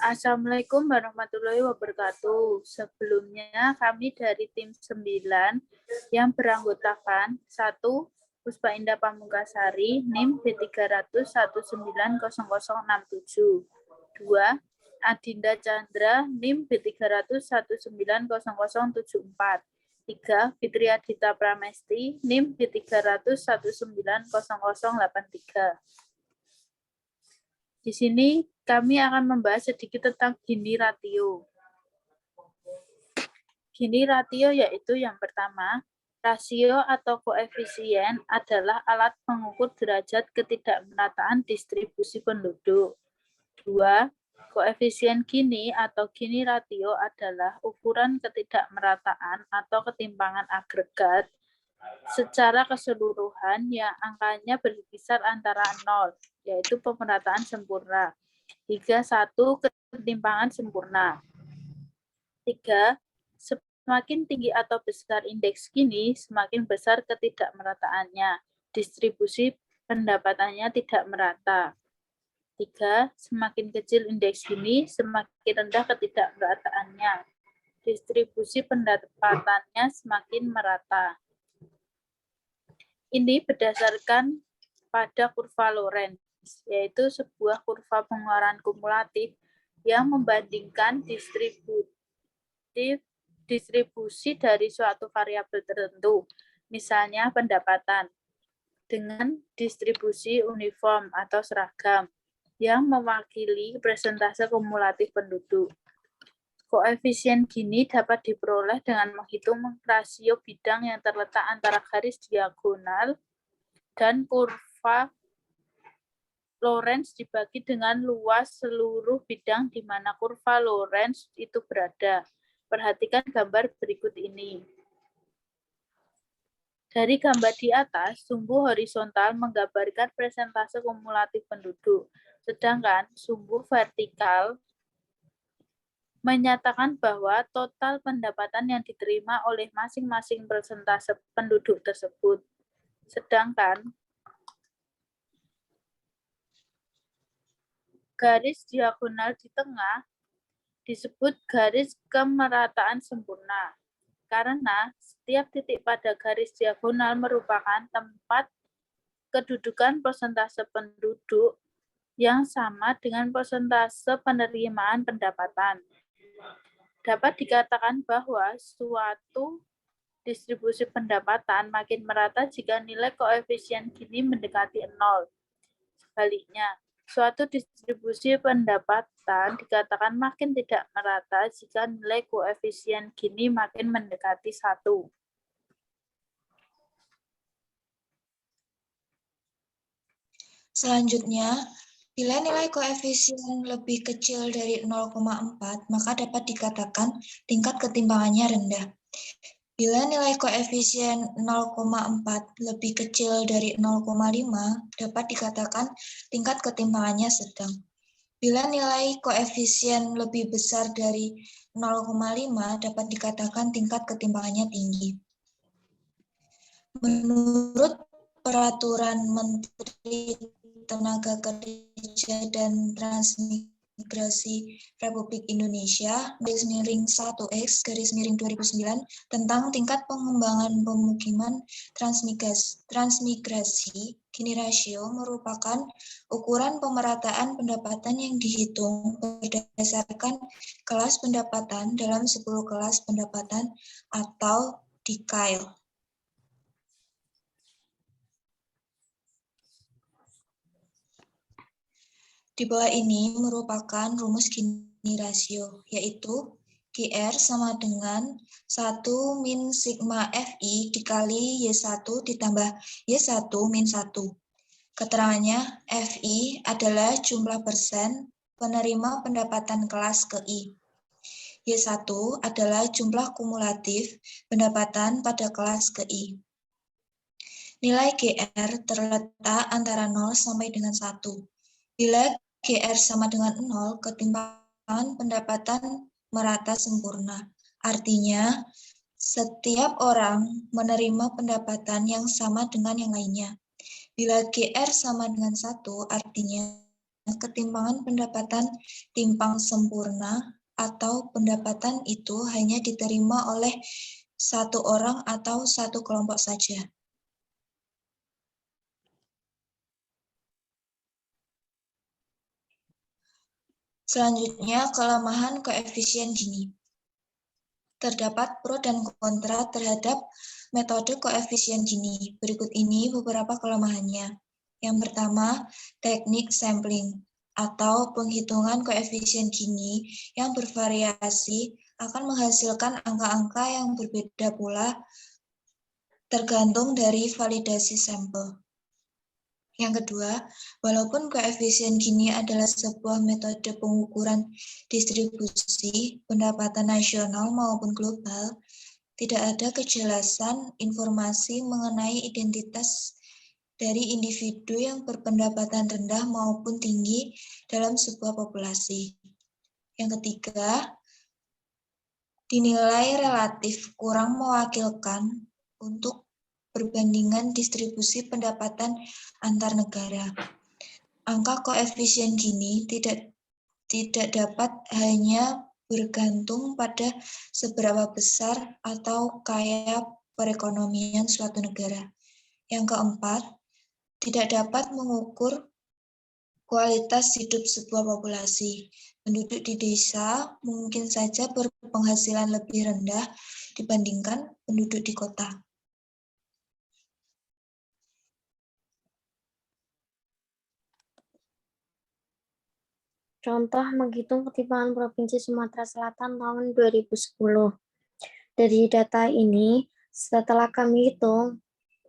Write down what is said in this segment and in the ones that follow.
Assalamualaikum warahmatullahi wabarakatuh. Sebelumnya kami dari tim 9 yang beranggotakan 1. Puspa Indah Pamungkasari, NIM B300190067. 2. Adinda Chandra, NIM B300190074. 3. Fitri Adita Pramesti, NIM B300190083. Di sini kami akan membahas sedikit tentang Gini ratio. Gini ratio yaitu yang pertama, rasio atau koefisien adalah alat pengukur derajat ketidakmerataan distribusi penduduk. 2. Koefisien Gini atau Gini ratio adalah ukuran ketidakmerataan atau ketimpangan agregat secara keseluruhan yang angkanya berkisar antara 0, yaitu pemerataan sempurna, hingga 1 ketimpangan sempurna. 3. Semakin tinggi atau besar indeks Gini, semakin besar ketidakmerataannya. Distribusi pendapatannya tidak merata. 3. Semakin kecil indeks Gini, semakin rendah ketidakmerataannya. Distribusi pendapatannya semakin merata. Ini berdasarkan pada kurva Lorenz, yaitu sebuah kurva pengeluaran kumulatif yang membandingkan distribusi dari suatu variabel tertentu, misalnya pendapatan, dengan distribusi uniform atau seragam yang mewakili persentase kumulatif penduduk. Koefisien Gini dapat diperoleh dengan menghitung rasio bidang yang terletak antara garis diagonal dan kurva Lorenz dibagi dengan luas seluruh bidang di mana kurva Lorenz itu berada. Perhatikan gambar berikut ini. Dari gambar di atas, sumbu horizontal menggambarkan persentase kumulatif penduduk, sedangkan sumbu vertikal menyatakan bahwa total pendapatan yang diterima oleh masing-masing persentase penduduk tersebut. Sedangkan garis diagonal di tengah disebut garis kemerataan sempurna, karena setiap titik pada garis diagonal merupakan tempat kedudukan persentase penduduk yang sama dengan persentase penerimaan pendapatan. Dapat dikatakan bahwa suatu distribusi pendapatan makin merata jika nilai koefisien Gini mendekati 0. Sebaliknya, suatu distribusi pendapatan dikatakan makin tidak merata jika nilai koefisien Gini makin mendekati 1. Selanjutnya, bila nilai koefisien lebih kecil dari 0,4, maka dapat dikatakan tingkat ketimpangannya rendah. Bila nilai koefisien 0,4 lebih kecil dari 0,5, dapat dikatakan tingkat ketimpangannya sedang. Bila nilai koefisien lebih besar dari 0,5, dapat dikatakan tingkat ketimpangannya tinggi. Menurut Peraturan Menteri Tenaga Kerja dan Transmigrasi Republik Indonesia _1X_2009 tentang tingkat pengembangan pemukiman transmigrasi, Gini rasio merupakan ukuran pemerataan pendapatan yang dihitung berdasarkan kelas pendapatan dalam 10 kelas pendapatan atau decile. Di bawah ini merupakan rumus Gini rasio, yaitu GR sama dengan 1 min sigma FI dikali Y1 ditambah Y1 min 1. Keterangannya, FI adalah jumlah persen penerima pendapatan kelas ke I. Y1 adalah jumlah kumulatif pendapatan pada kelas ke I. Nilai GR terletak antara 0 sampai dengan 1. Bila GR sama dengan 0, ketimpangan pendapatan merata sempurna. Artinya, setiap orang menerima pendapatan yang sama dengan yang lainnya. Bila GR sama dengan 1, artinya ketimpangan pendapatan timpang sempurna atau pendapatan itu hanya diterima oleh satu orang atau satu kelompok saja. Selanjutnya, kelemahan koefisien Gini. Terdapat pro dan kontra terhadap metode koefisien Gini. Berikut ini beberapa kelemahannya. Yang pertama, teknik sampling atau penghitungan koefisien Gini yang bervariasi akan menghasilkan angka-angka yang berbeda pula tergantung dari validasi sampel. Yang kedua, walaupun koefisien Gini adalah sebuah metode pengukuran distribusi pendapatan nasional maupun global, tidak ada kejelasan informasi mengenai identitas dari individu yang berpendapatan rendah maupun tinggi dalam sebuah populasi. Yang ketiga, dinilai relatif kurang mewakilkan untuk perbandingan distribusi pendapatan antar negara. Angka koefisien Gini tidak dapat hanya bergantung pada seberapa besar atau kaya perekonomian suatu negara. Yang keempat, tidak dapat mengukur kualitas hidup sebuah populasi. Penduduk di desa mungkin saja berpenghasilan lebih rendah dibandingkan penduduk di kota. Contoh menghitung ketimpangan Provinsi Sumatera Selatan tahun 2010. Dari data ini, setelah kami hitung,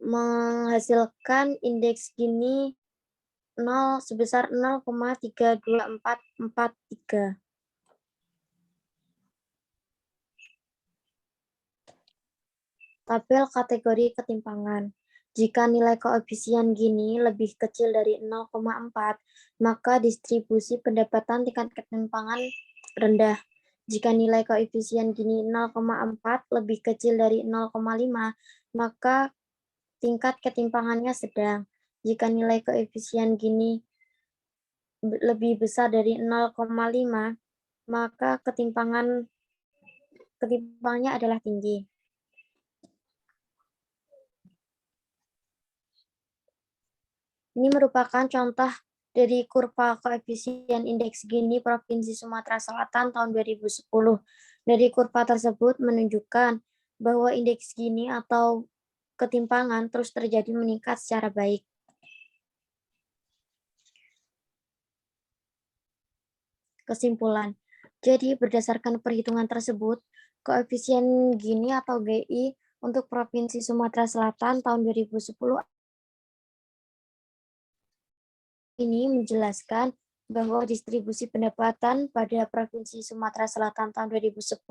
menghasilkan indeks Gini 0 sebesar 0,32443. Tabel kategori ketimpangan. Jika nilai koefisien Gini lebih kecil dari 0,4, maka distribusi pendapatan tingkat ketimpangan rendah. Jika nilai koefisien Gini 0,4 lebih kecil dari 0,5, maka tingkat ketimpangannya sedang. Jika nilai koefisien Gini lebih besar dari 0,5, maka ketimpangannya adalah tinggi. Ini merupakan contoh dari kurva koefisien indeks Gini Provinsi Sumatera Selatan tahun 2010. Dari kurva tersebut menunjukkan bahwa indeks Gini atau ketimpangan terus terjadi meningkat secara baik. Kesimpulan. Jadi berdasarkan perhitungan tersebut, koefisien Gini atau GI untuk Provinsi Sumatera Selatan tahun 2010 ini menjelaskan bahwa distribusi pendapatan pada Provinsi Sumatera Selatan tahun 2010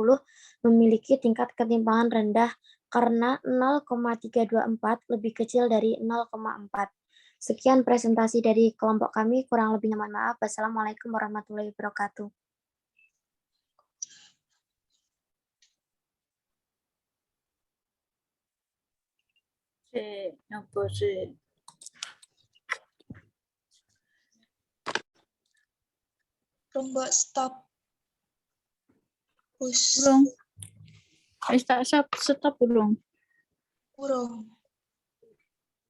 memiliki tingkat ketimpangan rendah karena 0,324 lebih kecil dari 0,4. Sekian presentasi dari kelompok kami, kurang lebihnya mohon maaf. Wassalamualaikum warahmatullahi wabarakatuh. Nopo sih? Mbak stop. Belum. Stop belum. Burung.